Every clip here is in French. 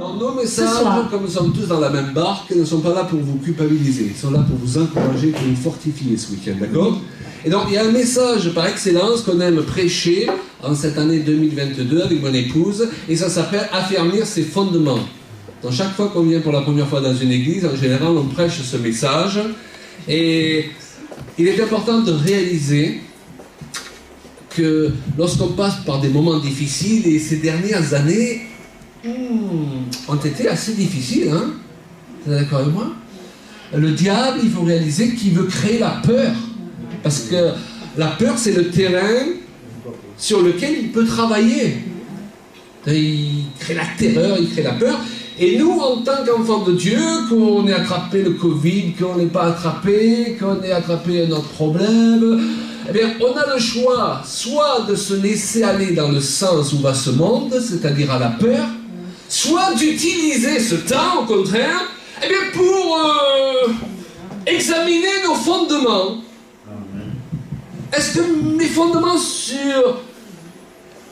Alors, nos messages, comme nous sommes tous dans la même barque, ne sont pas là pour vous culpabiliser, ils sont là pour vous encourager, pour vous fortifier ce week-end, d'accord? Et donc, il y a un message par excellence qu'on aime prêcher en cette année 2022 avec mon épouse, et ça s'appelle « Affermir ses fondements ». Donc, chaque fois qu'on vient pour la première fois dans une église, en général, on prêche ce message, et il est important de réaliser que lorsqu'on passe par des moments difficiles, et ces dernières années ont été assez difficiles, hein? Vous êtes d'accord avec moi? Le diable, il faut réaliser qu'il veut créer la peur. Parce que la peur, c'est le terrain sur lequel il peut travailler. Il crée la terreur, il crée la peur. Et nous, en tant qu'enfants de Dieu, qu'on ait attrapé le Covid, qu'on n'ait pas attrapé, qu'on ait attrapé un autre problème, eh bien, on a le choix, soit de se laisser aller dans le sens où va ce monde, c'est-à-dire à la peur, soit d'utiliser ce temps, au contraire, eh bien, pour examiner nos fondements. Est-ce que mes fondements sur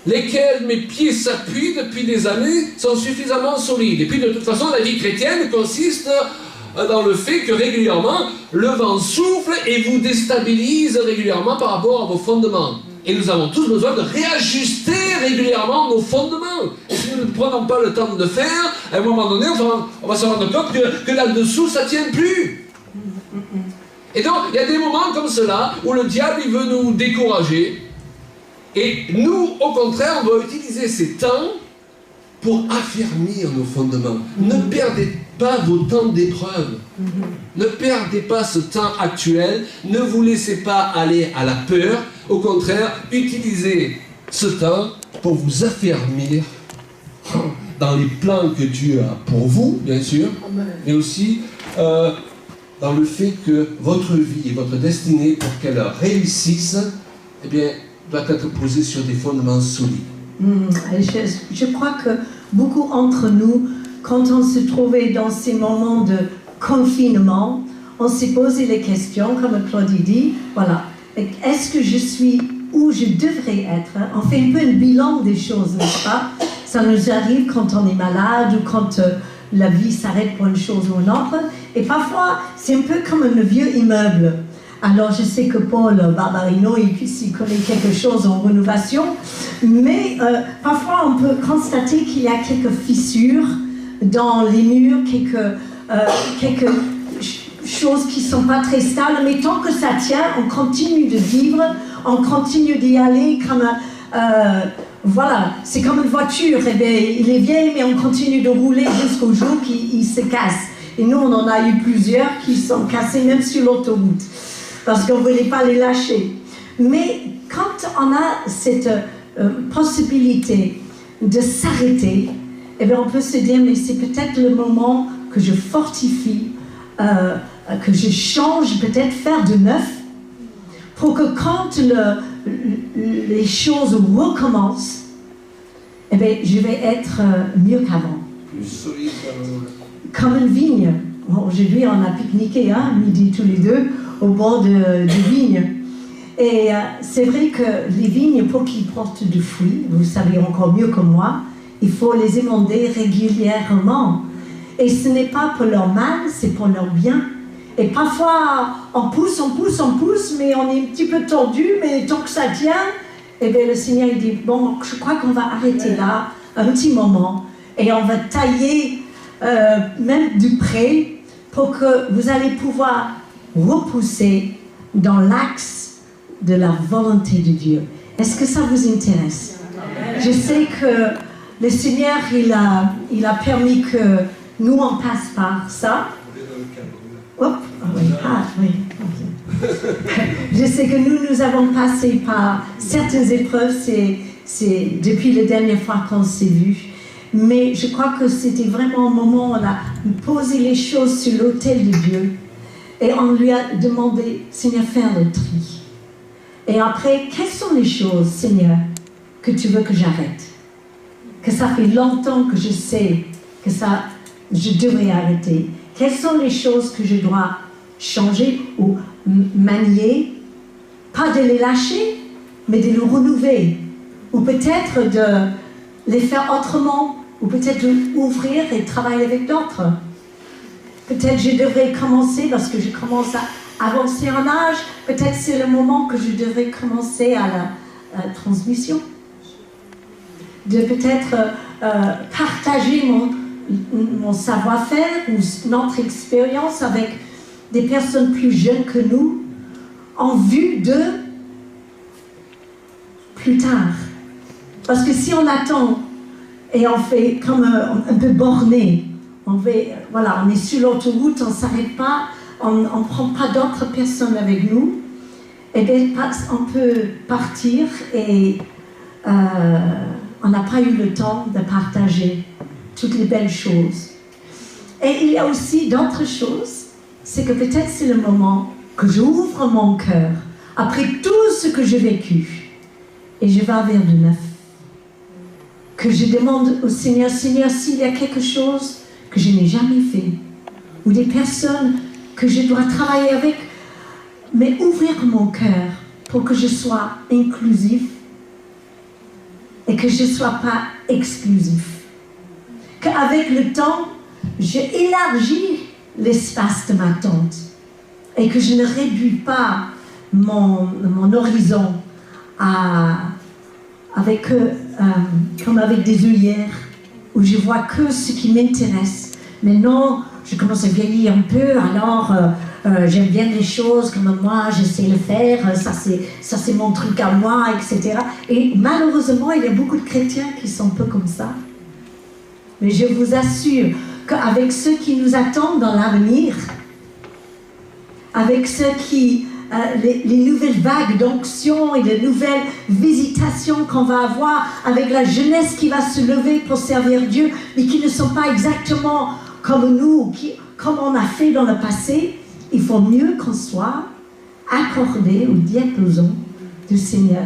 lesquels mes pieds s'appuient depuis des années sont suffisamment solides? Et puis, de toute façon, la vie chrétienne consiste dans le fait que régulièrement, le vent souffle et vous déstabilise régulièrement par rapport à vos fondements. Et nous avons tous besoin de réajuster régulièrement nos fondements. Et si nous ne prenons pas le temps de le faire, à un moment donné, on va se rendre compte que là-dessous, ça ne tient plus. Et donc, il y a des moments comme cela où le diable, il veut nous décourager. Et nous, au contraire, on va utiliser ces temps pour affermir nos fondements. Ne perdez pas vos temps d'épreuve. Ne perdez pas ce temps actuel. Ne vous laissez pas aller à la peur. Au contraire, utilisez ce temps pour vous affermir dans les plans que Dieu a pour vous, bien sûr, mais aussi dans le fait que votre vie et votre destinée, pour qu'elle réussisse, eh bien, doit être posée sur des fondements solides. Je crois que beaucoup d'entre nous, quand on se trouvait dans ces moments de confinement, on s'est posé les questions, comme Claudie dit, voilà, est-ce que je suis où je devrais être? On fait un peu un bilan des choses, n'est-ce pas? Ça nous arrive quand on est malade ou quand la vie s'arrête pour une chose ou une autre. Et parfois, c'est un peu comme un vieux immeuble. Alors, je sais que Paul Barbarino, il connaît quelque chose en rénovation, mais parfois, on peut constater qu'il y a quelques fissures dans les murs, quelques choses qui ne sont pas très stables, mais tant que ça tient, on continue de vivre, on continue d'y aller comme... voilà, c'est comme une voiture, eh bien, il est vieil, mais on continue de rouler jusqu'au jour qu'il se casse. Et nous, on en a eu plusieurs qui sont cassés même sur l'autoroute, parce qu'on ne voulait pas les lâcher. Mais quand on a cette possibilité de s'arrêter, eh bien, on peut se dire, mais c'est peut-être le moment que je fortifie, que je change, peut-être faire de neuf, pour que quand les choses recommencent, eh bien, je vais être mieux qu'avant. Plus solide. Comme une vigne. Aujourd'hui, on a pique-niqué, hein, midi tous les deux, au bord de vignes. Et c'est vrai que les vignes, pour qu'ils portent du fruit, vous savez encore mieux que moi, il faut les émonder régulièrement. Et ce n'est pas pour leur mal, c'est pour leur bien. Et parfois, on pousse, mais on est un petit peu tordu, mais tant que ça tient, eh bien, le Seigneur dit, bon, je crois qu'on va arrêter là un petit moment, et on va tailler même du près pour que vous allez pouvoir repousser dans l'axe de la volonté de Dieu. Est-ce que ça vous intéresse? Je sais que le Seigneur, il a permis que nous, on passe par ça. Oh, oui. Je sais que nous avons passé par certaines épreuves, c'est depuis la dernière fois qu'on s'est vus. Mais je crois que c'était vraiment un moment où on a posé les choses sur l'autel de Dieu. Et on lui a demandé, Seigneur, faire le tri. Et après, quelles sont les choses, Seigneur, que tu veux que j'arrête? Que ça fait longtemps que je sais que je devrais arrêter. Quelles sont les choses que je dois changer ou manier? Pas de les lâcher, mais de les renouveler. Ou peut-être de les faire autrement, Ou peut-être ouvrir et travailler avec d'autres. Peut-être je devrais commencer, parce que je commence à avancer en âge, peut-être c'est le moment que je devrais commencer à la transmission. De peut-être partager mon savoir-faire ou notre expérience avec des personnes plus jeunes que nous, en vue de plus tard. Parce que si on attend et on fait comme un peu borné, on est sur l'autoroute, on ne s'arrête pas, on ne prend pas d'autres personnes avec nous, et bien on peut partir et on n'a pas eu le temps de partager toutes les belles choses. Et il y a aussi d'autres choses, c'est que peut-être c'est le moment que j'ouvre mon cœur après tout ce que j'ai vécu et je vais vers de neuf. Que je demande au Seigneur, Seigneur, s'il y a quelque chose que je n'ai jamais fait, ou des personnes que je dois travailler avec, mais ouvrir mon cœur pour que je sois inclusif et que je ne sois pas exclusif. Qu'avec le temps, j'ai élargi l'espace de ma tente et que je ne réduis pas mon horizon comme avec des œillères où je vois que ce qui m'intéresse. Mais non, je commence à vieillir un peu, alors j'aime bien les choses comme moi, j'essaie de le faire, ça c'est mon truc à moi, etc. Et malheureusement, il y a beaucoup de chrétiens qui sont un peu comme ça. Mais je vous assure qu'avec ceux qui nous attendent dans l'avenir, avec ceux qui, les nouvelles vagues d'onction et les nouvelles visitations qu'on va avoir, avec la jeunesse qui va se lever pour servir Dieu, mais qui ne sont pas exactement comme nous, comme on a fait dans le passé, il faut mieux qu'on soit accordé au diapason du Seigneur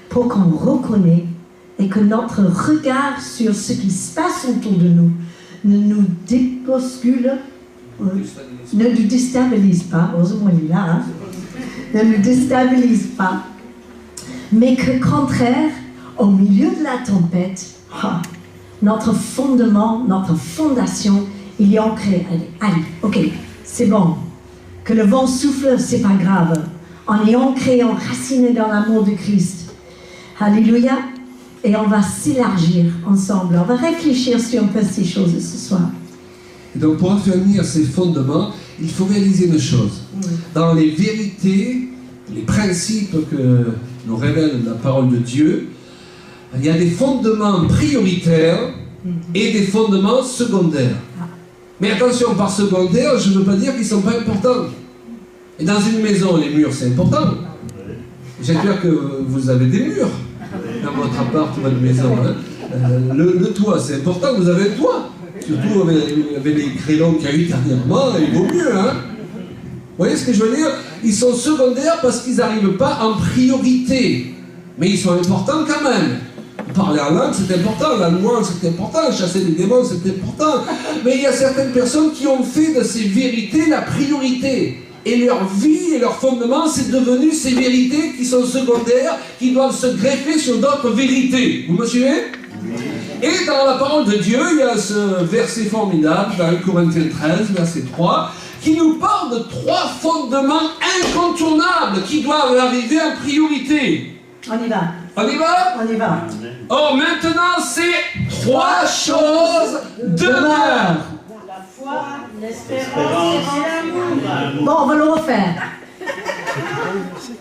pour qu'on reconnaisse et que notre regard sur ce qui se passe autour de nous ne nous débouscule, ne nous déstabilise pas, heureusement il est là, hein, ne nous déstabilise pas, mais que contraire, au milieu de la tempête, notre fondement, notre fondation, il est ancré. Allez, ok, c'est bon. Que le vent souffle, c'est pas grave. On est ancré, enraciné dans l'amour de Christ. Alléluia. Et on va s'élargir ensemble. On va réfléchir sur un peu ces choses ce soir. Et donc pour affermir ces fondements, il faut réaliser une chose. Dans les vérités, les principes que nous révèle la parole de Dieu, il y a des fondements prioritaires et des fondements secondaires. Mais attention, par secondaire, je ne veux pas dire qu'ils ne sont pas importants. Et dans une maison, les murs, c'est important. J'espère que vous avez des murs dans votre appart ou votre maison. Hein. Le toit, c'est important, vous avez un toit. Surtout avec les crayons qu'il y a eu dernièrement, il vaut mieux. Hein. Vous voyez ce que je veux dire? Ils sont secondaires parce qu'ils n'arrivent pas en priorité. Mais ils sont importants quand même. Parler en langue, c'est important, la louange, c'est important, chasser les démons, c'est important. Mais il y a certaines personnes qui ont fait de ces vérités la priorité. Et leur vie et leur fondement, c'est devenu ces vérités qui sont secondaires, qui doivent se greffer sur d'autres vérités. Vous me suivez? Et dans la parole de Dieu, il y a ce verset formidable, dans 1 Corinthiens 13, verset 3, qui nous parle de 3 fondements incontournables qui doivent arriver en priorité. On y va. On y va? On y va. Or maintenant, ces 3 choses demeurent. La foi, l'espérance et l'amour. Bon, on va le refaire.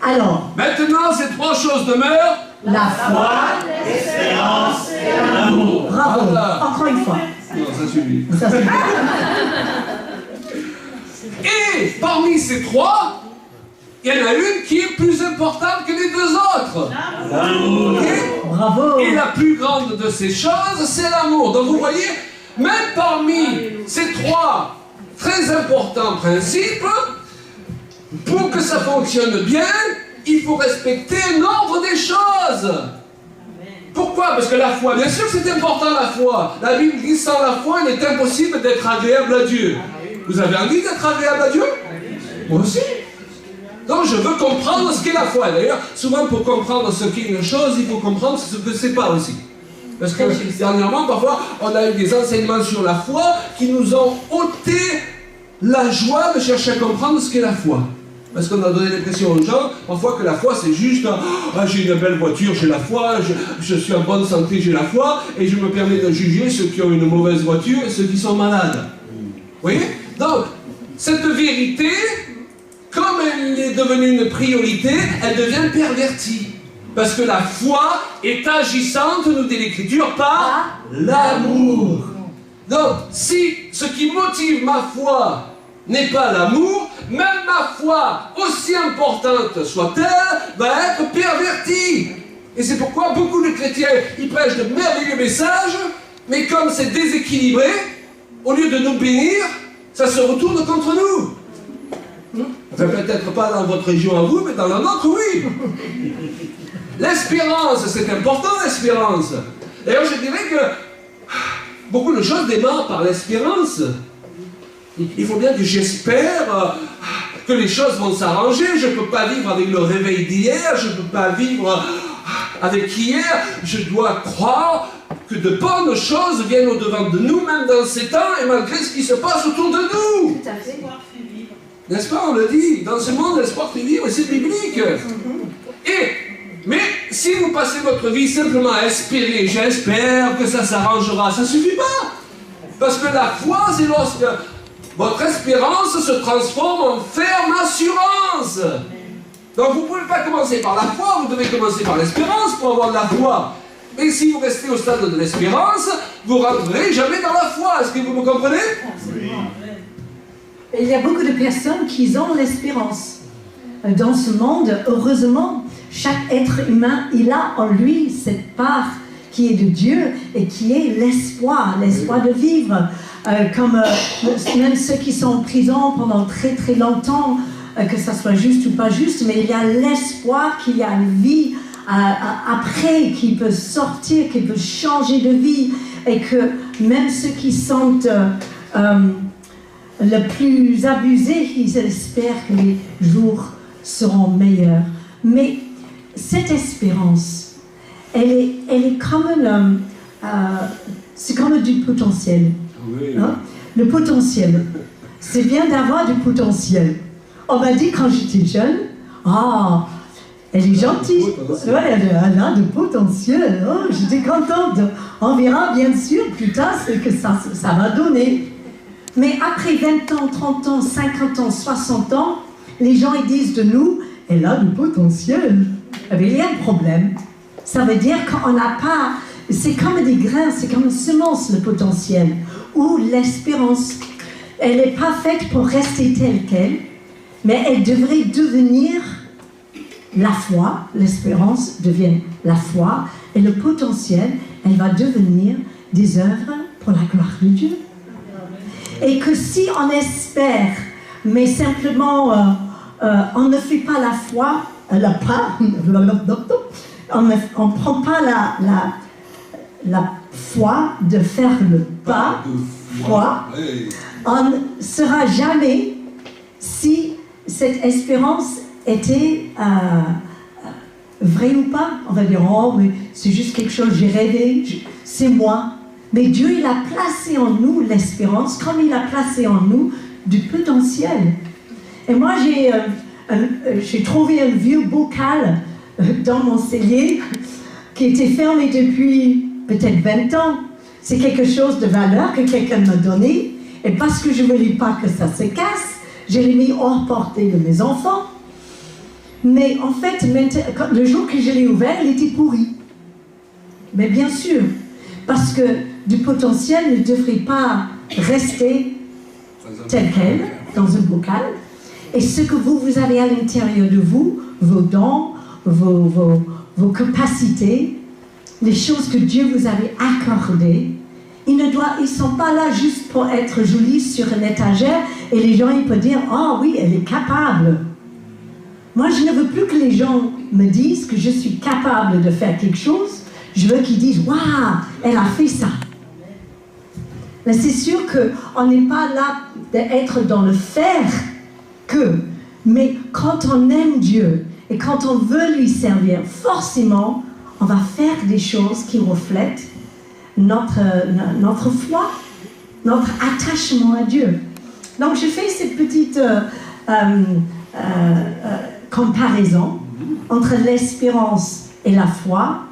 Alors. Maintenant, ces 3 choses demeurent. La foi, l'espérance et l'amour. Bravo. Voilà. Encore une fois. Non, ça suffit. Ça suffit. Et parmi ces 3, il y en a une qui est plus importante que les 2 autres. L'amour. Okay? Bravo. Et la plus grande de ces choses, c'est l'amour. Donc vous voyez, même parmi ces 3 très importants principes, pour que ça fonctionne bien, il faut respecter l'ordre des choses. Pourquoi? Parce que la foi, bien sûr c'est important la foi. La Bible dit sans la foi, il est impossible d'être agréable à Dieu. Vous avez envie d'être agréable à Dieu? Moi aussi. Donc je veux comprendre ce qu'est la foi. D'ailleurs, souvent pour comprendre ce qu'est une chose, il faut comprendre ce que c'est pas aussi. Parce que dernièrement, parfois, on a eu des enseignements sur la foi qui nous ont ôté la joie de chercher à comprendre ce qu'est la foi. Parce qu'on a donné l'impression aux gens, parfois, que la foi, c'est juste « j'ai une belle voiture, j'ai la foi, je suis en bonne santé, j'ai la foi, et je me permets de juger ceux qui ont une mauvaise voiture et ceux qui sont malades. » Vous voyez? Donc, cette vérité, comme elle est devenue une priorité, elle devient pervertie. Parce que la foi est agissante, nous dit l'Écriture, par l'amour. Donc, si ce qui motive ma foi n'est pas l'amour, même ma foi, aussi importante soit-elle, va être pervertie. Et c'est pourquoi beaucoup de chrétiens, ils prêchent de merveilleux messages, mais comme c'est déséquilibré, au lieu de nous bénir, ça se retourne contre nous. Enfin, peut-être pas dans votre région à vous, mais dans la nôtre, oui. L'espérance, c'est important, l'espérance. D'ailleurs, je dirais que beaucoup de choses démarrent par l'espérance. Il faut bien que j'espère que les choses vont s'arranger. Je ne peux pas vivre avec le réveil d'hier, je ne peux pas vivre avec hier. Je dois croire que de bonnes choses viennent au-devant de nous, même dans ces temps, et malgré ce qui se passe autour de nous. Tout à fait. N'est-ce pas, on le dit, dans ce monde, l'espoir fait vivre, et c'est biblique. Mais si vous passez votre vie simplement à espérer, j'espère que ça s'arrangera, ça ne suffit pas. Parce que la foi, c'est lorsque votre espérance se transforme en ferme assurance. Donc vous ne pouvez pas commencer par la foi, vous devez commencer par l'espérance pour avoir de la foi. Mais si vous restez au stade de l'espérance, vous ne rentrerez jamais dans la foi. Est-ce que vous me comprenez? Oui. Il y a beaucoup de personnes qui ont l'espérance. Dans ce monde, heureusement, chaque être humain, il a en lui cette part qui est de Dieu et qui est l'espoir de vivre. Comme même ceux qui sont en prison pendant très très longtemps, que ça soit juste ou pas juste, mais il y a l'espoir qu'il y a une vie après, qui peut sortir, qui peut changer de vie, et que même ceux qui sont le plus abusés, ils espèrent que les jours seront meilleurs. Mais cette espérance, elle est comme c'est comme du potentiel. Oui. Hein? Le potentiel. C'est bien d'avoir du potentiel. On m'a dit quand j'étais jeune, elle est gentille. Ouais, elle a du potentiel. Oh, j'étais contente. On verra bien sûr plus tard ce que ça va donner. Mais après 20 ans, 30 ans, 50 ans, 60 ans, les gens ils disent de nous, elle a du potentiel. Il y a un problème. Ça veut dire qu'on n'a pas... C'est comme des grains, c'est comme une semence, le potentiel. Ou l'espérance. Elle n'est pas faite pour rester telle qu'elle, mais elle devrait devenir la foi. L'espérance devient la foi. Et le potentiel, elle va devenir des œuvres pour la gloire de Dieu. Et que si on espère, mais simplement on ne fait pas la foi, on ne prend pas la foi de faire le pas, foi, on ne saura jamais si cette espérance était vraie ou pas. On va dire, oh, mais c'est juste quelque chose, j'ai rêvé, c'est moi. Mais Dieu, il a placé en nous l'espérance, comme il a placé en nous du potentiel. Et moi, j'ai trouvé un vieux bocal dans mon cellier qui était fermé depuis peut-être 20 ans. C'est quelque chose de valeur que quelqu'un m'a donné. Et parce que je ne voulais pas que ça se casse, je l'ai mis hors portée de mes enfants. Mais en fait, le jour que je l'ai ouvert, il était pourri. Mais bien sûr, parce que du potentiel ne devrait pas rester tel quel, dans un bocal. Et ce que vous avez à l'intérieur de vous, vos dons, vos capacités, les choses que Dieu vous avait accordées, ils ne sont pas là juste pour être jolis sur une étagère et les gens ils peuvent dire « Oh oui, elle est capable ». Moi, je ne veux plus que les gens me disent que je suis capable de faire quelque chose. Je veux qu'ils disent « Waouh, elle a fait ça ». Mais c'est sûr qu'on n'est pas là d'être dans le faire que, mais quand on aime Dieu et quand on veut lui servir, forcément, on va faire des choses qui reflètent notre foi, notre attachement à Dieu. Donc je fais cette petite comparaison entre l'espérance et la foi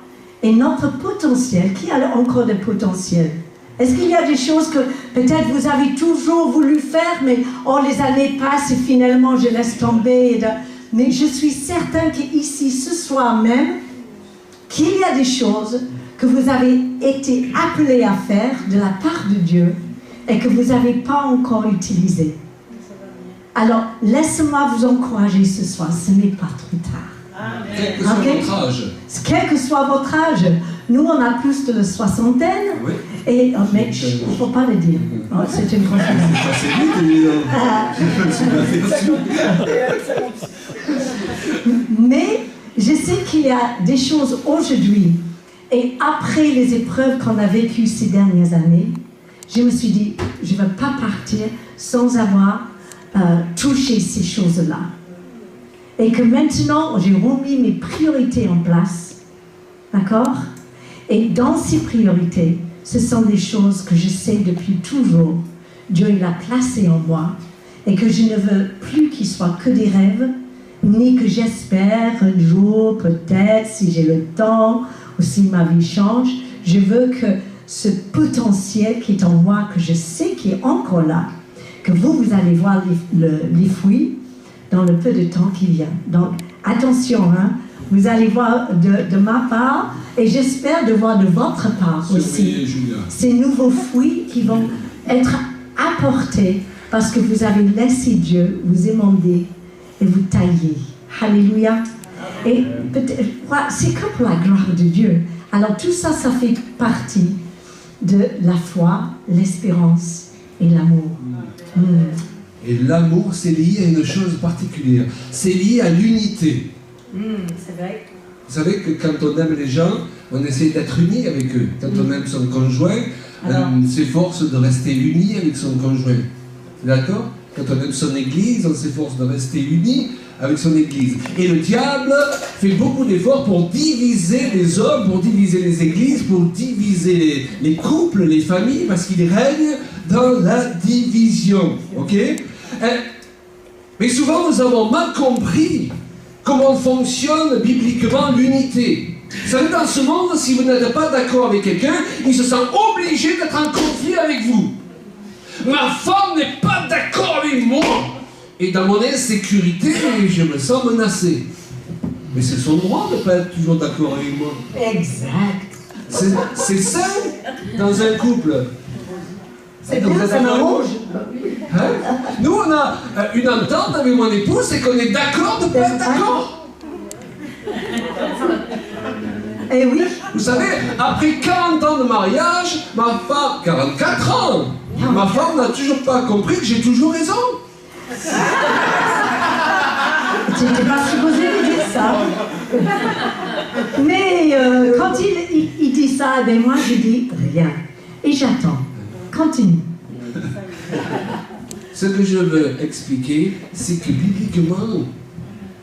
et notre potentiel. Qui a encore de potentiel? Est-ce qu'il y a des choses que peut-être vous avez toujours voulu faire, mais les années passent et finalement je laisse tomber. Mais je suis certain qu'ici, ce soir même, qu'il y a des choses que vous avez été appelés à faire de la part de Dieu et que vous n'avez pas encore utilisées. Alors, laissez-moi vous encourager ce soir, ce n'est pas trop tard. Quel que soit votre âge. Quel que soit votre âge. Nous, on a plus de la soixantaine, oui. Mais il ne faut pas le dire. C'est une conférence. Mais je sais qu'il y a des choses aujourd'hui, et après les épreuves qu'on a vécues ces dernières années, je me suis dit, je ne vais pas partir sans avoir touché ces choses-là. Et que maintenant, j'ai remis mes priorités en place. D'accord? Et dans ces priorités, ce sont des choses que je sais depuis toujours. Dieu il a placées en moi. Et que je ne veux plus qu'ils soient que des rêves, ni que j'espère un jour, peut-être, si j'ai le temps, ou si ma vie change. Je veux que ce potentiel qui est en moi, que je sais qui est encore là, que vous allez voir les fruits dans le peu de temps qui vient. Donc, attention, vous allez voir de ma part, et j'espère de voir de votre part aussi, ces nouveaux fruits qui vont être apportés parce que vous avez laissé Dieu vous émonder et vous tailler. Alléluia. Et c'est que pour la gloire de Dieu. Alors tout ça, ça fait partie de la foi, l'espérance et l'amour. Et l'amour, c'est lié à une chose particulière. C'est lié à l'unité. C'est vrai. Vous savez que quand on aime les gens, on essaie d'être unis avec eux. Quand on aime son conjoint, on s'efforce de rester uni avec son conjoint. D'accord? Quand on aime son église, on s'efforce de rester uni avec son église. Et le diable fait beaucoup d'efforts pour diviser les hommes, pour diviser les églises, pour diviser les couples, les familles, parce qu'il règne dans la division. Ok? Mais souvent, nous avons mal compris comment fonctionne bibliquement l'unité. Vous savez, dans ce monde, si vous n'êtes pas d'accord avec quelqu'un, il se sent obligé d'être en conflit avec vous. Ma femme n'est pas d'accord avec moi. Et dans mon insécurité, je me sens menacé. Mais c'est son droit de ne pas être toujours d'accord avec moi. Exact. C'est ça, dans un couple. C'est bien, ça m'arrange. Nous, on a une entente avec mon épouse, c'est qu'on est d'accord de ne pas être d'accord. Eh oui. Vous savez, après 40 ans de mariage, ma femme, 44 ans, ma femme n'a toujours pas compris que j'ai toujours raison. Tu n'étais pas supposé lui dire ça. Mais quand il dit ça, ben moi je dis rien. Et j'attends. Continue. Ce que je veux expliquer, c'est que bibliquement,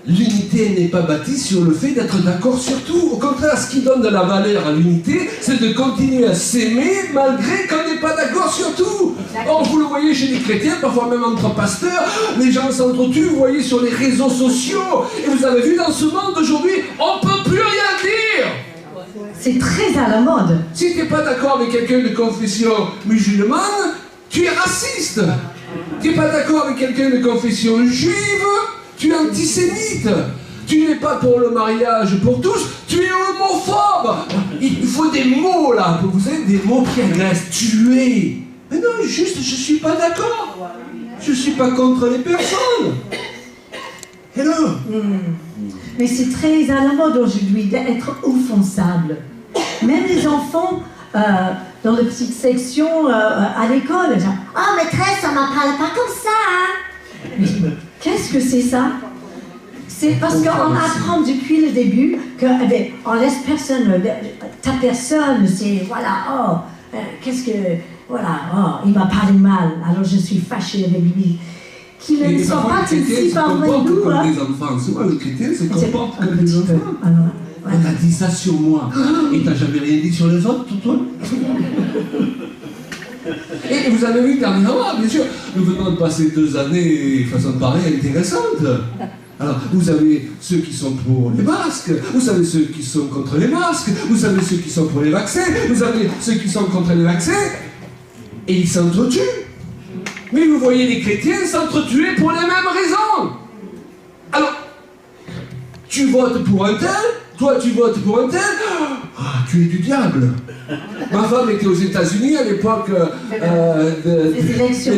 l'unité n'est pas bâtie sur le fait d'être d'accord sur tout. Au contraire, ce qui donne de la valeur à l'unité, c'est de continuer à s'aimer malgré qu'on n'est pas d'accord sur tout. Or, vous le voyez chez les chrétiens, parfois même entre pasteurs, les gens s'entretuent, vous voyez sur les réseaux sociaux. Et vous avez vu dans ce monde d'aujourd'hui, on ne peut plus rien dire. C'est très à la mode. Si tu n'es pas d'accord avec quelqu'un de confession musulmane, tu es raciste. Tu n'es pas d'accord avec quelqu'un de confession juive, tu es antisémite. Tu n'es pas pour le mariage pour tous, tu es homophobe. Il faut des mots là, vous savez, des mots qui agressent. Tuer. Mais non, juste, je ne suis pas d'accord. Je ne suis pas contre les personnes. Hello. Mais c'est très à la mode aujourd'hui d'être offensable. Même les enfants, dans les petites sections à l'école, genre, « Oh maîtresse, on m'en parle pas comme ça hein. !» Mais qu'est-ce que c'est ça? C'est parce qu'on apprend depuis le début qu'on laisse personne, ta personne, c'est voilà, qu'est-ce que, voilà, il m'a parlé mal, alors je suis fâchée avec lui. Qu'ils ne sont pas ici parmi nous. Comme des enfants. Souvent, les chrétiens se comportent comme des enfants. On a dit ça sur moi. Et t'as jamais rien dit sur les autres, toi? Et vous avez vu dernièrement, bien sûr, nous venons de passer 2 années de façon pareille intéressante. Alors, vous avez ceux qui sont pour les masques, vous avez ceux qui sont contre les masques, vous avez ceux qui sont pour les vaccins, vous avez ceux qui sont contre les vaccins, et ils s'entretuent. Mais vous voyez les chrétiens s'entretuer pour les mêmes raisons. Alors, tu votes pour un tel, toi tu votes pour un tel, ah, tu es du diable. Ma femme était aux États-Unis à l'époque des élections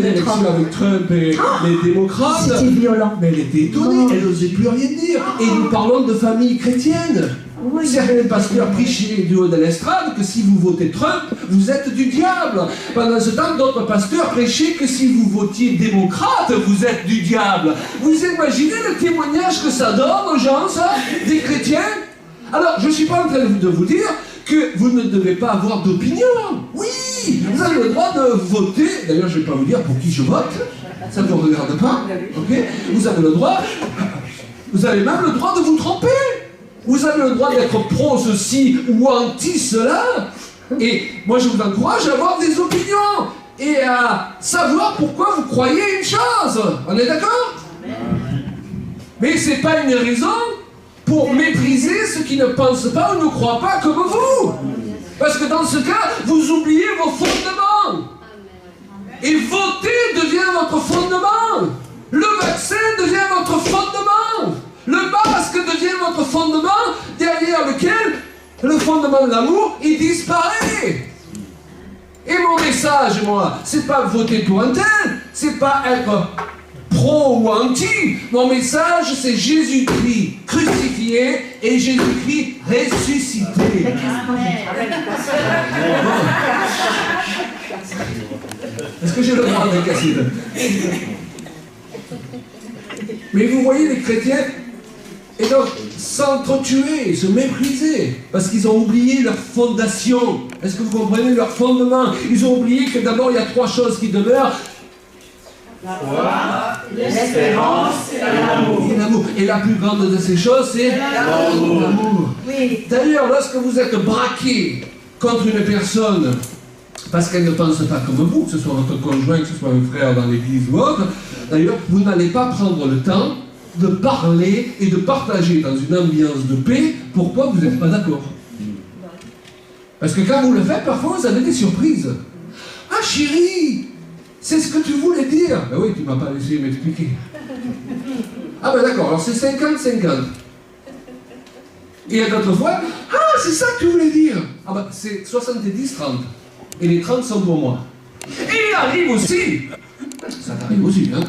avec Trump et les démocrates. C'était violent. Mais elle était étonnée, elle n'osait plus rien dire. Et nous parlons de famille chrétienne. Oui, Certains pasteurs prêchaient du haut de l'estrade que si vous votez Trump, vous êtes du diable. Pendant ce temps, d'autres pasteurs prêchaient que si vous votiez démocrate, vous êtes du diable. Vous imaginez le témoignage que ça donne aux gens, ça, des chrétiens? Alors, je ne suis pas en train de vous dire que vous ne devez pas avoir d'opinion. Oui, vous avez le droit de voter. D'ailleurs, je ne vais pas vous dire pour qui je vote. Ça ne vous regarde pas. Okay, vous avez le droit. Vous avez même le droit de vous tromper. Vous avez le droit d'être pro ceci ou anti cela. Et moi, je vous encourage à avoir des opinions et à savoir pourquoi vous croyez une chose. On est d'accord? Mais ce n'est pas une raison pour mépriser ceux qui ne pensent pas ou ne croient pas comme vous. Parce que dans ce cas, vous oubliez vos fondements. Et voter devient votre fondement. Le vaccin devient votre fondement. Le masque devient votre fondement, derrière lequel le fondement de l'amour, il disparaît. Et mon message, moi, c'est pas voter pour un tel, c'est pas être pro ou anti. Mon message, c'est Jésus-Christ crucifié et Jésus-Christ ressuscité. Est-ce que j'ai le droit de casser? Mais vous voyez les chrétiens, et donc s'entretuer, se mépriser, parce qu'ils ont oublié leur fondation. Est-ce que vous comprenez leur fondement? Ils ont oublié que d'abord il y a 3 choses qui demeurent. La foi, l'espérance et l'amour. Et la plus grande de ces choses, c'est l'amour. Oui. D'ailleurs, lorsque vous êtes braqué contre une personne, parce qu'elle ne pense pas comme vous, que ce soit votre conjoint, que ce soit un frère dans l'église ou autre, d'ailleurs, vous n'allez pas prendre le temps de parler et de partager dans une ambiance de paix pourquoi vous n'êtes pas d'accord. Parce que quand vous le faites, parfois vous avez des surprises. Ah chérie, c'est ce que tu voulais dire. Ben oui, tu ne m'as pas laissé m'expliquer. Ah ben d'accord, alors c'est 50-50. Et d'autres fois, ah c'est ça que tu voulais dire. Ah ben c'est 70-30. Et les 30 sont pour moi. Et il arrive aussi. Ça t'arrive aussi, hein.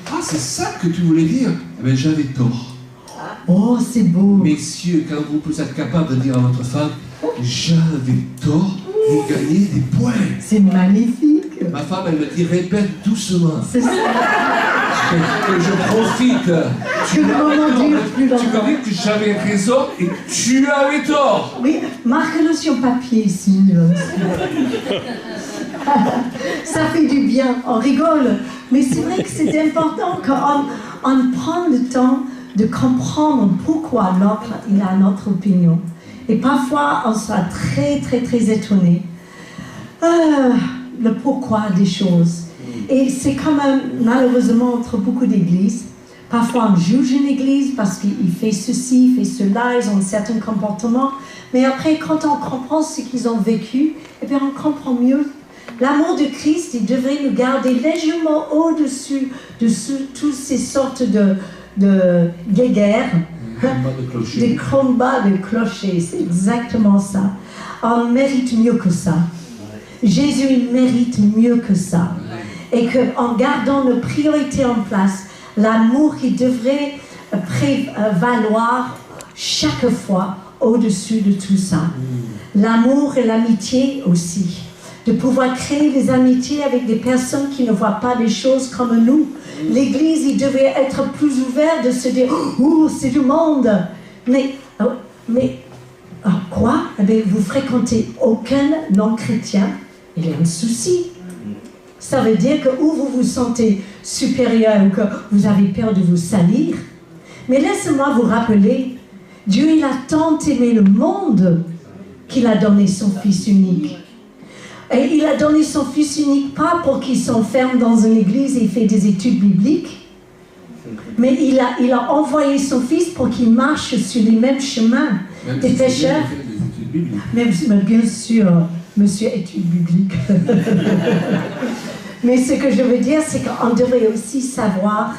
Ah, c'est ça que tu voulais dire? Eh bien, j'avais tort. Oh, c'est beau. Messieurs, quand vous êtes capable de dire à votre femme, j'avais tort, vous gagnez des points. C'est magnifique. Ma femme, elle me dit, répète doucement. C'est ça. Que je profite. Tu m'as dit que j'avais raison et tu avais tort. Oui, marque-le sur papier ici. Ça fait du bien, on rigole. Mais c'est vrai que c'est important qu'on prenne le temps de comprendre pourquoi l'autre il a notre opinion. Et parfois, on sera très, très, très étonné. Le pourquoi des choses. Et c'est comme malheureusement entre beaucoup d'églises. Parfois, on juge une église parce qu'il fait ceci, il fait cela, ils ont un certain comportement. Mais après, quand on comprend ce qu'ils ont vécu, eh bien, on comprend mieux. L'amour de Christ, il devrait nous garder légèrement au-dessus de toutes ces sortes de guéguerres, des combats de clochers. C'est exactement ça. On mérite mieux que ça. Jésus, il mérite mieux que ça. Et qu'en gardant nos priorités en place, l'amour qui devrait prévaloir chaque fois au-dessus de tout ça. L'amour et l'amitié aussi. De pouvoir créer des amitiés avec des personnes qui ne voient pas les choses comme nous. L'Église, il devrait être plus ouvert de se dire « Oh, c'est du monde !» Mais quoi? Eh bien, vous fréquentez aucun non-chrétien, il y a un souci. Ça veut dire que ou vous vous sentez supérieur ou que vous avez peur de vous salir. Mais laissez-moi vous rappeler Dieu, il a tant aimé le monde qu'il a donné son Fils unique. Et il a donné son Fils unique pas pour qu'il s'enferme dans une église et fait des études bibliques, mais il a envoyé son Fils pour qu'il marche sur les mêmes chemins des pécheurs. Même bien sûr, monsieur études bibliques. Mais ce que je veux dire, c'est qu'on devrait aussi savoir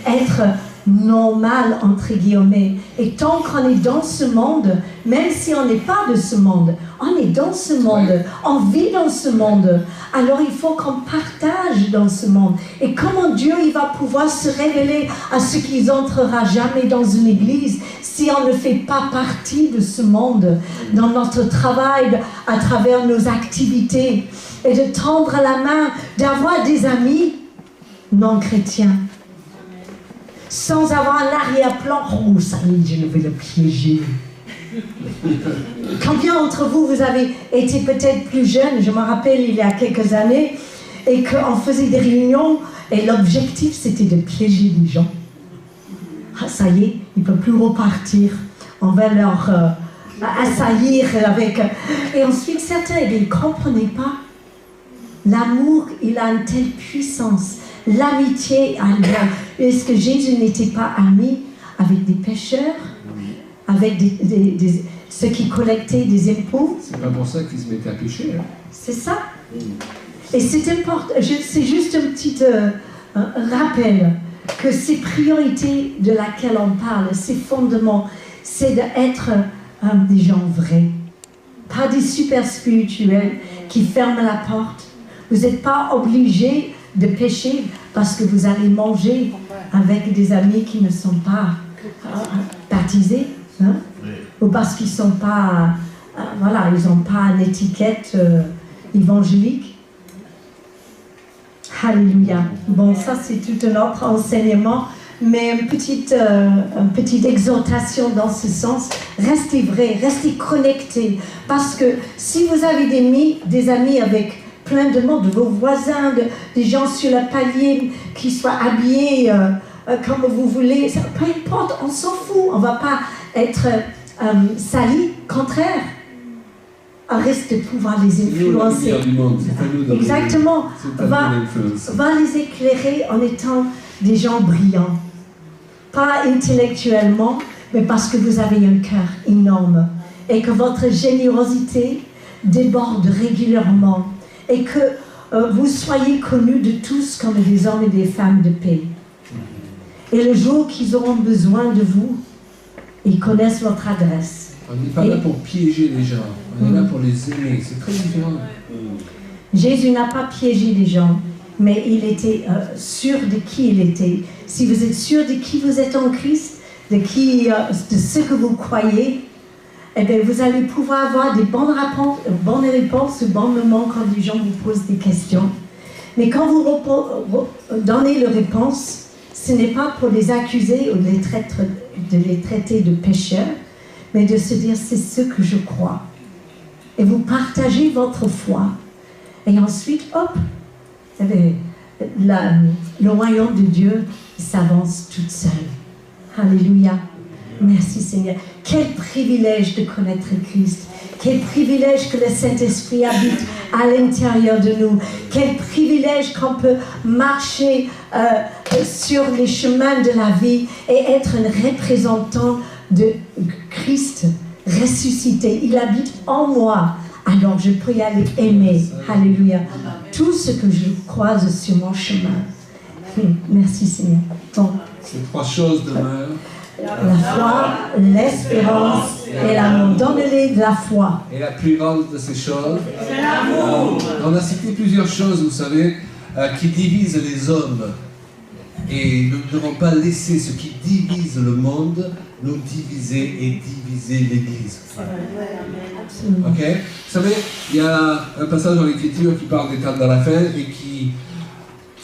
être normal, entre guillemets. Et tant qu'on est dans ce monde, même si on n'est pas de ce monde, on est dans ce monde, on vit dans ce monde. Alors il faut qu'on partage dans ce monde. Et comment Dieu il va pouvoir se révéler à ceux qui n'entrera jamais dans une église si on ne fait pas partie de ce monde, dans notre travail, à travers nos activités, et de tendre la main, d'avoir des amis non chrétiens. Sans avoir un arrière-plan, oh ça y est, je vais le piéger. Combien d'entre vous, vous avez été peut-être plus jeune, je me rappelle il y a quelques années, et qu'on faisait des réunions, et l'objectif c'était de piéger les gens. Ah, ça y est, ils ne peuvent plus repartir. On va leur assaillir avec... Et ensuite, certains, ils ne comprenaient pas. L'amour, il a une telle puissance. L'amitié, est-ce que Jésus n'était pas ami avec des pécheurs, avec ceux qui collectaient des impôts? C'est pas pour ça qu'ils se mettaient à pécher. Hein. C'est ça. Et c'est important, c'est juste un petit rappel que ces priorités de laquelle on parle, ces fondements, c'est d'être des gens vrais, pas des super spirituels qui ferment la porte. Vous n'êtes pas obligés de pécher parce que vous allez manger avec des amis qui ne sont pas baptisés, hein? Ou parce qu'ils ne sont pas, voilà, ils n'ont pas une étiquette évangélique. Alléluia. Bon, ça c'est tout un autre enseignement, mais une petite exhortation dans ce sens. Restez vrais, restez connectés, parce que si vous avez des amis avec plein de monde, de vos voisins, des gens sur le palier qui soient habillés comme vous voulez, ça, peu importe, on s'en fout, on ne va pas être salis, contraire. On risque de pouvoir les influencer. Exactement. Va les éclairer en étant des gens brillants. Pas intellectuellement, mais parce que vous avez un cœur énorme et que votre générosité déborde régulièrement. Et que vous soyez connus de tous comme des hommes et des femmes de paix. Et le jour qu'ils auront besoin de vous, ils connaissent votre adresse. On n'est pas là pour piéger les gens, on est là pour les aimer, c'est très différent. Jésus n'a pas piégé les gens, mais il était sûr de qui il était. Si vous êtes sûr de qui vous êtes en Christ, de ce que vous croyez, eh bien, vous allez pouvoir avoir des bonnes réponses au bon moment quand les gens vous posent des questions. Mais quand vous donnez les réponses, ce n'est pas pour les accuser ou de les traiter de pécheurs, mais de se dire c'est ce que je crois. Et vous partagez votre foi. Et ensuite, hop, eh bien, le royaume de Dieu s'avance toute seule. Alléluia. Merci Seigneur. Quel privilège de connaître Christ. Quel privilège que le Saint-Esprit habite à l'intérieur de nous. Quel privilège qu'on peut marcher sur les chemins de la vie et être un représentant de Christ ressuscité. Il habite en moi. Alors je peux y aller aimer. Alléluia. Tout ce que je croise sur mon chemin. Merci Seigneur. Bon. Ces trois choses demeurent. La foi, l'espérance et l'amour. Donne-les de la foi. Et la plus grande de ces choses, c'est l'amour. On a cité plusieurs choses, vous savez, qui divisent les hommes. Et nous ne devons pas laisser ce qui divise le monde nous diviser et diviser l'Église. Ok? Vous savez, il y a un passage dans l'Écriture qui parle des temps de la fin et qui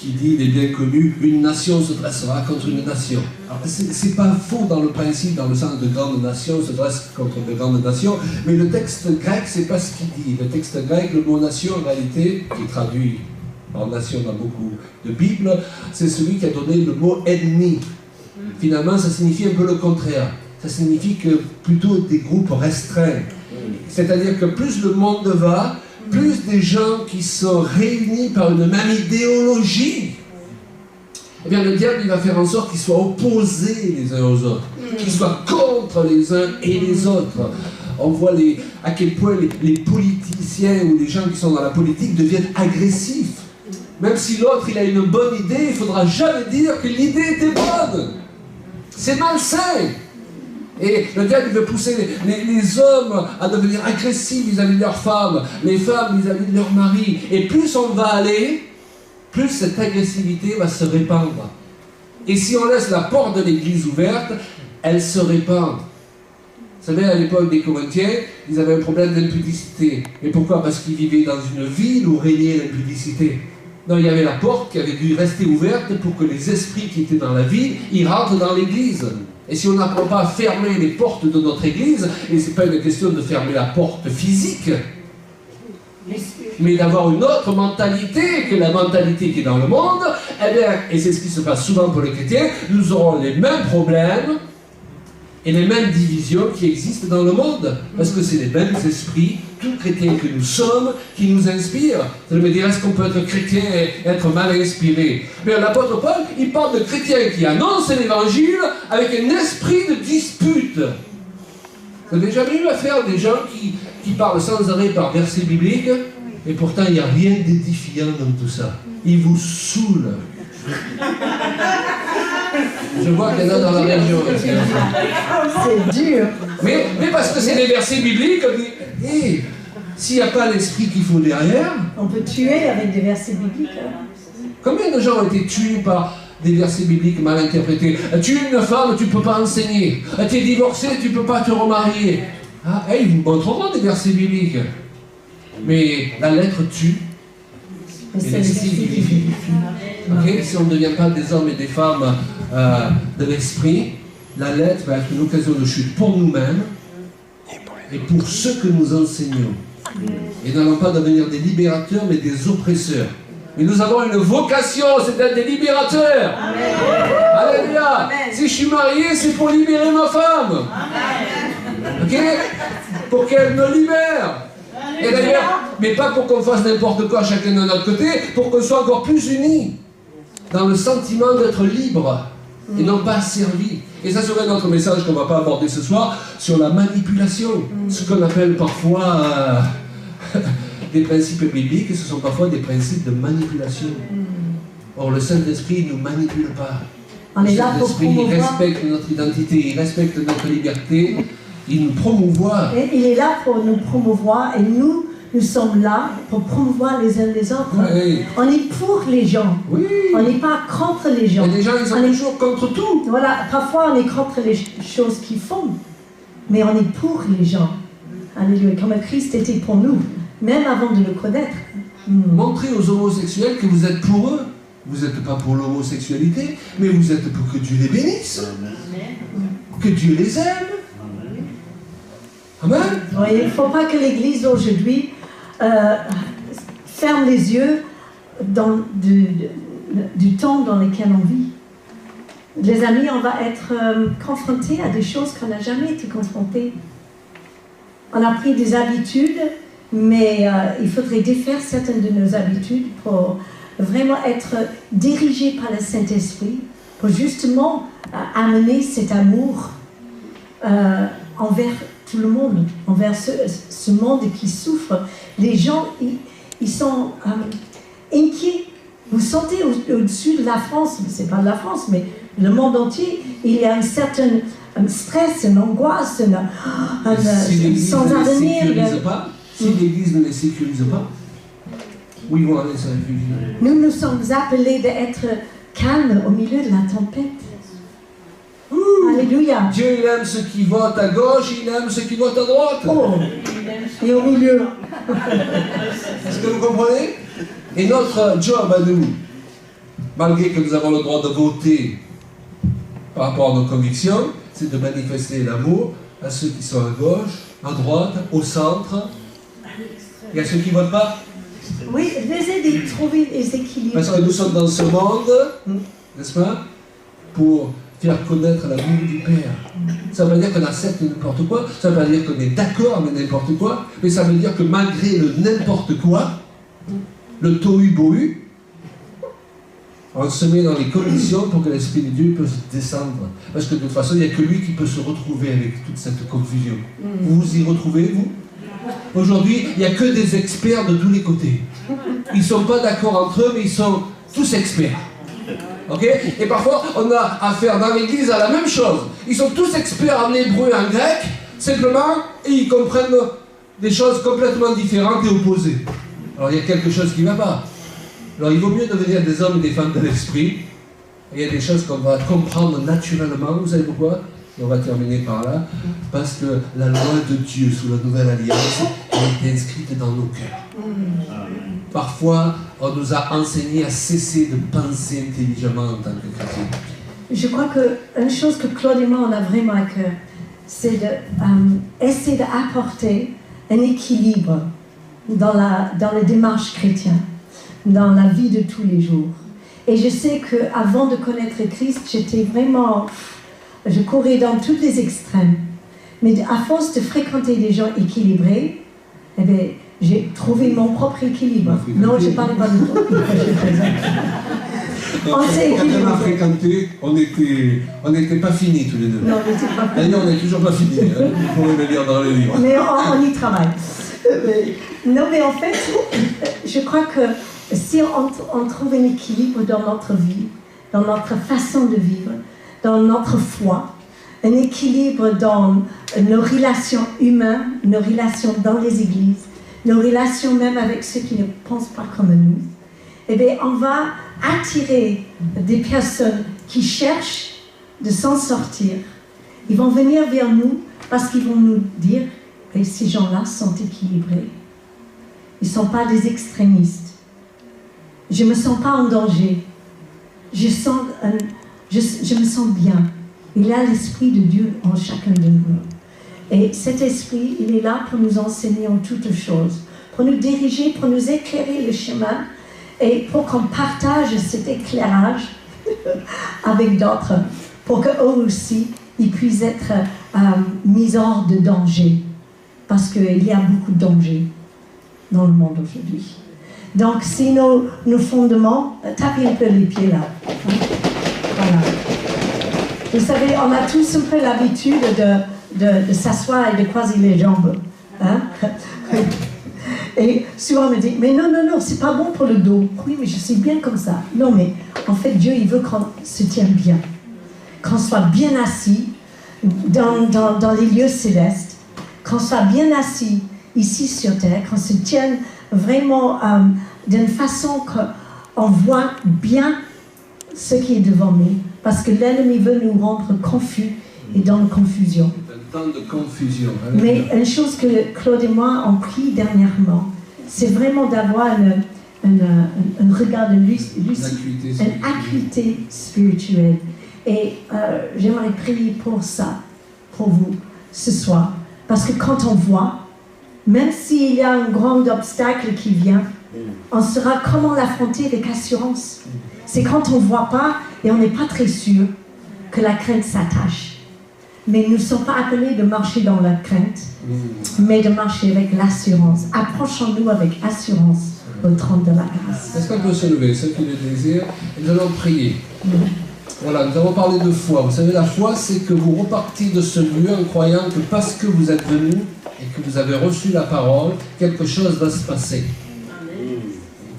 dit, il est bien connu, une nation se dressera contre une nation. Alors, c'est pas faux dans le principe, dans le sens de grandes nations se dressent contre de grandes nations, mais le texte grec, c'est pas ce qu'il dit. Le texte grec, le mot nation, en réalité, qui est traduit en nation dans beaucoup de Bibles, c'est celui qui a donné le mot ennemi. Finalement, ça signifie un peu le contraire. ça signifie que plutôt des groupes restreints. C'est-à-dire que plus le monde va, plus des gens qui sont réunis par une même idéologie, eh bien le diable il va faire en sorte qu'ils soient opposés les uns aux autres, qu'ils soient contre les uns et les autres. On voit à quel point les politiciens ou les gens qui sont dans la politique deviennent agressifs. Même si l'autre il a une bonne idée, il ne faudra jamais dire que l'idée était bonne. C'est malsain. Et le diable il veut pousser les hommes à devenir agressifs vis-à-vis de leurs femmes, les femmes vis-à-vis de leurs maris. Et plus on va aller, plus cette agressivité va se répandre. Et si on laisse la porte de l'église ouverte, elle se répand. Vous savez, à l'époque des Corinthiens, ils avaient un problème d'impudicité. Mais pourquoi? Parce qu'ils vivaient dans une ville où régnait l'impudicité. Non, il y avait la porte qui avait dû rester ouverte pour que les esprits qui étaient dans la ville, ils rentrent dans l'église. Et si on n'apprend pas à fermer les portes de notre église, et ce n'est pas une question de fermer la porte physique, mais d'avoir une autre mentalité que la mentalité qui est dans le monde, eh bien, et c'est ce qui se passe souvent pour les chrétiens, nous aurons les mêmes problèmes et les mêmes divisions qui existent dans le monde, parce que c'est les mêmes esprits, tout chrétiens que nous sommes, qui nous inspirent. Vous allez me dire, est-ce qu'on peut être chrétien et être mal inspiré? Mais l'apôtre Paul, il parle de chrétiens qui annoncent l'évangile avec un esprit de dispute. Vous avez jamais eu affaire des gens qui parlent sans arrêt par versets bibliques, et pourtant il n'y a rien d'édifiant dans tout ça. Ils vous saoulent. Je vois qu'il y en a dans la région. C'est dur. Mais parce que c'est des versets bibliques, on dit, hey, s'il n'y a pas l'esprit qu'il faut derrière... On peut tuer avec des versets bibliques. Combien de gens ont été tués par des versets bibliques mal interprétés? Tu es une femme, tu ne peux pas enseigner. Tu es divorcé, tu ne peux pas te remarier. Ah, hey, ils vous montreront des versets bibliques. Mais la lettre tue. Et l'esprit vivifie. Okay? Si on ne devient pas des hommes et des femmes de l'esprit, la lettre va être une occasion de chute pour nous-mêmes et pour ceux que nous enseignons. Et n'allons pas devenir des libérateurs, mais des oppresseurs. Mais nous avons une vocation, c'est d'être des libérateurs. Amen. Alléluia. Amen. Si je suis marié, c'est pour libérer ma femme. Amen. Ok? Pour qu'elle me libère. Et d'ailleurs, mais pas pour qu'on fasse n'importe quoi chacun de notre côté, pour qu'on soit encore plus unis dans le sentiment d'être libre et non pas servi. Et ça serait notre message qu'on ne va pas aborder ce soir sur la manipulation, ce qu'on appelle parfois des principes bibliques, ce sont parfois des principes de manipulation. Or le Saint-Esprit ne nous manipule pas. On est là pour promouvoir. Il respecte notre identité, il respecte notre liberté, il nous promouvoit. Et il est là pour nous promouvoir et nous sommes là pour promouvoir les uns les autres. Oui. On est pour les gens. Oui. On n'est pas contre les gens. Et les gens, ils sont toujours contre tout. Voilà, parfois on est contre les choses qu'ils font, mais on est pour les gens. Alléluia, comme Christ était pour nous, même avant de le connaître. Montrez aux homosexuels que vous êtes pour eux. Vous n'êtes pas pour l'homosexualité, mais vous êtes pour que Dieu les bénisse. Que Dieu les aime. Amen. Oui, il ne faut pas que l'Église aujourd'hui ferme les yeux du temps dans lequel on vit. Les amis, on va être confrontés à des choses qu'on n'a jamais été confrontés. On a pris des habitudes, mais il faudrait défaire certaines de nos habitudes pour vraiment être dirigés par le Saint-Esprit, pour justement amener cet amour envers tout le monde, envers ce monde qui souffre. Les gens, ils sont inquiets. Vous sentez au-dessus de la France, c'est pas de la France, mais le monde entier, il y a un certain stress, une angoisse, sans avenir. Si l'Église ne les sécurise pas, où ils vont aller se réfugier? Nous sommes appelés d'être calmes au milieu de la tempête. Alléluia. Dieu, il aime ceux qui votent à gauche, il aime ceux qui votent à droite. Oh. Et au milieu. Est-ce que vous comprenez? Et notre job à nous, malgré que nous avons le droit de voter par rapport à nos convictions, c'est de manifester l'amour à ceux qui sont à gauche, à droite, au centre, et à ceux qui ne votent pas. Oui, les aider à trouver les équilibres. Parce que nous sommes dans ce monde, n'est-ce pas, pour faire connaître l'amour du Père. Ça veut dire qu'on accepte n'importe quoi, ça veut pas dire qu'on est d'accord avec n'importe quoi, mais ça veut dire que malgré le n'importe quoi, le tohu-bohu, on se met dans les conditions pour que l'Esprit de Dieu puisse descendre. Parce que de toute façon, il n'y a que lui qui peut se retrouver avec toute cette confusion. Vous vous y retrouvez, vous? Aujourd'hui, il n'y a que des experts de tous les côtés. Ils ne sont pas d'accord entre eux, mais ils sont tous experts. Ok? Et parfois, on a affaire dans l'église à la même chose. Ils sont tous experts en hébreu et en grec, simplement, et ils comprennent des choses complètement différentes et opposées. Alors, il y a quelque chose qui ne va pas. Alors, il vaut mieux devenir des hommes et des femmes de l'esprit. Il y a des choses qu'on va comprendre naturellement. Vous savez pourquoi? Et on va terminer par là. Parce que la loi de Dieu sous la nouvelle alliance est inscrite dans nos cœurs. Parfois, on nous a enseigné à cesser de penser intelligemment en tant que chrétien. Je crois qu'une chose que Claude et moi, on a vraiment à cœur, c'est d'essayer d'apporter un équilibre dans la démarche chrétienne, dans la vie de tous les jours. Et je sais qu'avant de connaître Christ, je courais dans tous les extrêmes. Mais à force de fréquenter des gens équilibrés, eh bien, j'ai trouvé mon propre équilibre. Non, je ne parlais pas de toi. On s'est équilibré. Quand on a fréquenté, on n'était pas finis tous les deux. Non, on n'était pas finis. D'ailleurs, on n'est toujours pas finis. Hein. Vous pouvez le lire dans les livres. Mais on y travaille. Non, mais en fait, je crois que si on trouve un équilibre dans notre vie, dans notre façon de vivre, dans notre foi, un équilibre dans nos relations humaines, nos relations dans les églises, nos relations même avec ceux qui ne pensent pas comme nous, eh bien, on va attirer des personnes qui cherchent de s'en sortir. Ils vont venir vers nous parce qu'ils vont nous dire que ces gens-là sont équilibrés. Ils ne sont pas des extrémistes. Je ne me sens pas en danger. Je me sens bien. Il y a l'Esprit de Dieu en chacun de nous. Et cet Esprit, il est là pour nous enseigner en toutes choses, pour nous diriger, pour nous éclairer le chemin et pour qu'on partage cet éclairage avec d'autres, pour qu'eux aussi, ils puissent être mis hors de danger. Parce qu'il y a beaucoup de danger dans le monde aujourd'hui. Donc, c'est nos fondements. Tapez un peu les pieds là. Voilà. Vous savez, on a tous un peu l'habitude de s'asseoir et de croiser les jambes. Hein? Et souvent on me dit, mais non, c'est pas bon pour le dos. Oui, mais je suis bien comme ça. Non, mais en fait, Dieu, il veut qu'on se tienne bien. Qu'on soit bien assis dans les lieux célestes. Qu'on soit bien assis ici sur terre. Qu'on se tienne vraiment d'une façon qu'on voit bien ce qui est devant nous. Parce que l'ennemi veut nous rendre confus et dans la confusion. C'est un temps de confusion. Mais une chose que Claude et moi ont pris dernièrement, c'est vraiment d'avoir un regard de une acuité spirituelle. Et j'aimerais prier pour ça, pour vous, ce soir. Parce que quand on voit, même s'il y a un grand obstacle qui vient, on saura comment l'affronter avec assurance. C'est quand on ne voit pas et on n'est pas très sûr que la crainte s'attache. Mais nous ne sommes pas appelés de marcher dans la crainte, mais de marcher avec l'assurance. Approchons-nous avec assurance au trône de la grâce. Est-ce qu'on peut se lever, ceux qui le désirent, et nous allons prier. Voilà, nous avons parlé de foi. Vous savez, la foi, c'est que vous repartiez de ce lieu en croyant que parce que vous êtes venu et que vous avez reçu la parole, quelque chose va se passer.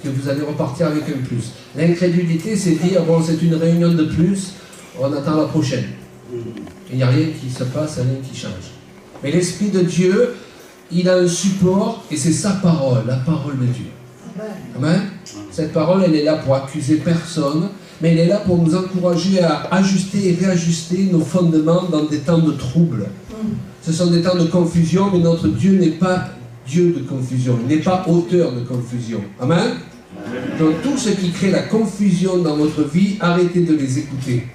Que vous allez repartir avec un plus. L'incrédulité, c'est dire, bon, c'est une réunion de plus, on attend la prochaine. Il n'y a rien qui se passe, rien qui change. Mais l'Esprit de Dieu, il a un support, et c'est sa parole, la parole de Dieu. Amen. Cette parole, elle est là pour accuser personne, mais elle est là pour nous encourager à ajuster et réajuster nos fondements dans des temps de trouble. Ce sont des temps de confusion, mais notre Dieu n'est pas Dieu de confusion, il n'est pas auteur de confusion. Amen. Donc tout ce qui crée la confusion dans votre vie, arrêtez de les écouter,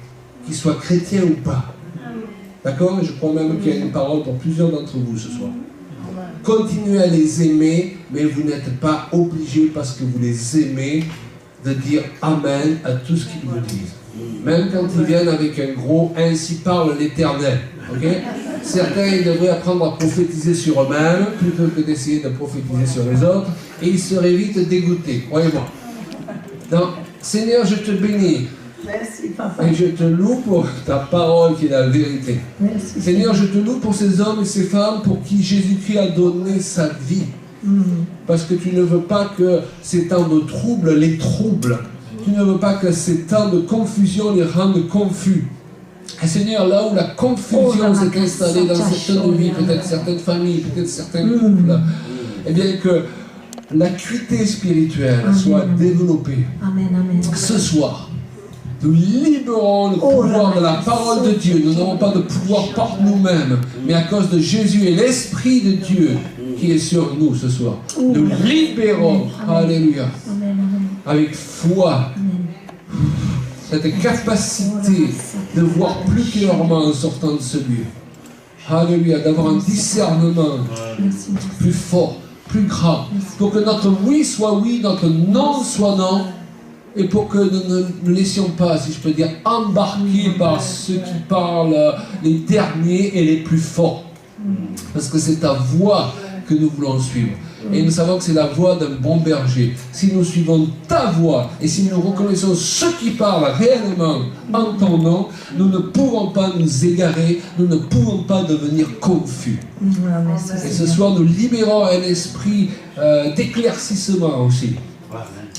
qu'ils soient chrétiens ou pas. D'accord? Je crois même qu'il y a une parole pour plusieurs d'entre vous ce soir. Continuez à les aimer, mais vous n'êtes pas obligés parce que vous les aimez de dire Amen à tout ce qu'ils vous disent. Même quand ils viennent avec un gros « Ainsi parle l'Éternel ». Okay? Certains, ils devraient apprendre à prophétiser sur eux-mêmes plutôt que d'essayer de prophétiser sur les autres, et ils seraient vite dégoûtés, croyez-moi. Donc, Seigneur, je te bénis. Merci, Papa. Et je te loue pour ta parole qui est la vérité. Merci, Seigneur, je te loue pour ces hommes et ces femmes pour qui Jésus-Christ a donné sa vie. Parce que tu ne veux pas que ces temps de trouble les troublent. Tu ne veux pas que ces temps de confusion les rendent confus. Et Seigneur, là où la confusion s'est installée dans certaines vies, peut-être certaines familles, peut-être certains couples, eh bien que l'acuité spirituelle soit développée. Amen, amen. Ce soir, nous libérons le pouvoir de la parole de Dieu. Nous n'avons pas de pouvoir par nous-mêmes, mais à cause de Jésus et l'Esprit de Dieu qui est sur nous ce soir. Nous libérons, alléluia, avec foi, cette capacité de voir plus clairement en sortant de ce lieu. Alléluia, d'avoir un discernement plus fort, plus grand, pour que notre oui soit oui, notre non soit non, et pour que nous ne nous laissions pas, si je peux dire, embarquer par ceux qui parlent les derniers et les plus forts. Parce que c'est ta voix que nous voulons suivre. Et nous savons que c'est la voix d'un bon berger. Si nous suivons ta voix et si nous reconnaissons ceux qui parlent réellement en ton nom, nous ne pourrons pas nous égarer, nous ne pourrons pas devenir confus. Et ce soir, nous libérons un esprit d'éclaircissement aussi.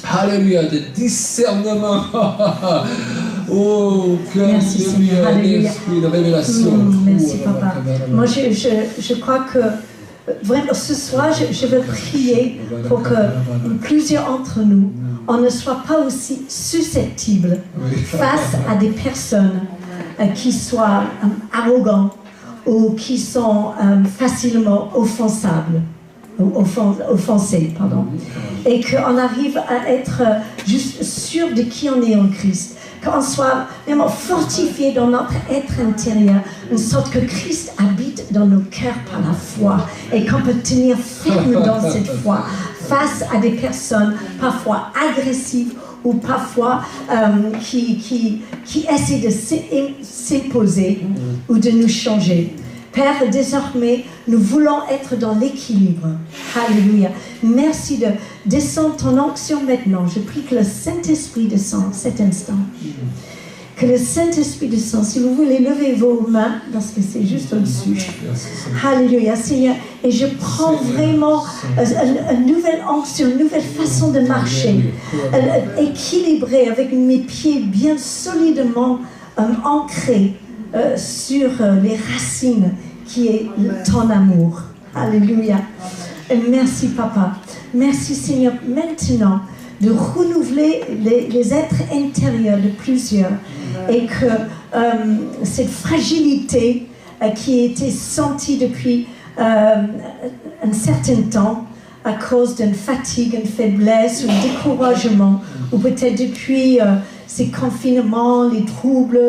Alléluia, de discernement. Oh, merci Seigneur, alléluia. Esprit de révélation. Merci Papa. Moi, je crois que vraiment, ce soir, je veux prier pour que plusieurs d'entre nous, on ne soit pas aussi susceptibles face à des personnes qui soient arrogants ou qui sont facilement offensables. Offensés, pardon. Et qu'on arrive à être juste sûr de qui on est en Christ. Qu'on soit vraiment fortifié dans notre être intérieur, une sorte que Christ habite dans nos cœurs par la foi et qu'on peut tenir ferme dans cette foi face à des personnes parfois agressives ou parfois qui essaient de s'imposer ou de nous changer. Père, désormais, nous voulons être dans l'équilibre. Alléluia. Merci de descendre ton onction maintenant. Je prie que le Saint-Esprit descende cet instant. Que le Saint-Esprit descende. Si vous voulez, levez vos mains, parce que c'est juste au-dessus. Alléluia, Seigneur. Et je prends vraiment une nouvelle onction, une nouvelle façon de marcher. Équilibrée, avec mes pieds bien solidement ancrés sur les racines qui est ton amour. Alléluia. Et merci Papa. Merci Seigneur maintenant de renouveler les êtres intérieurs de plusieurs et que cette fragilité qui a été sentie depuis un certain temps à cause d'une fatigue, une faiblesse, un découragement, ou peut-être depuis ces confinements, les troubles,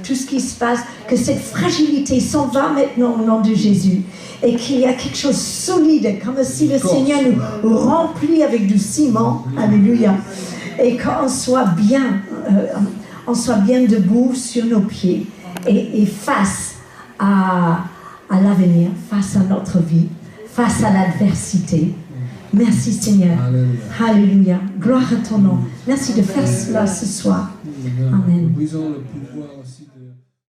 tout ce qui se passe, que cette fragilité s'en va maintenant au nom de Jésus et qu'il y a quelque chose de solide, comme si le Seigneur nous remplit avec du ciment, alléluia, et qu'on soit bien, debout sur nos pieds et face à l'avenir, face à notre vie, face à l'adversité. Merci Seigneur. Alléluia. Alléluia. Gloire à ton nom. Merci de faire cela ce soir. Amen. Nous brisons le pouvoir aussi de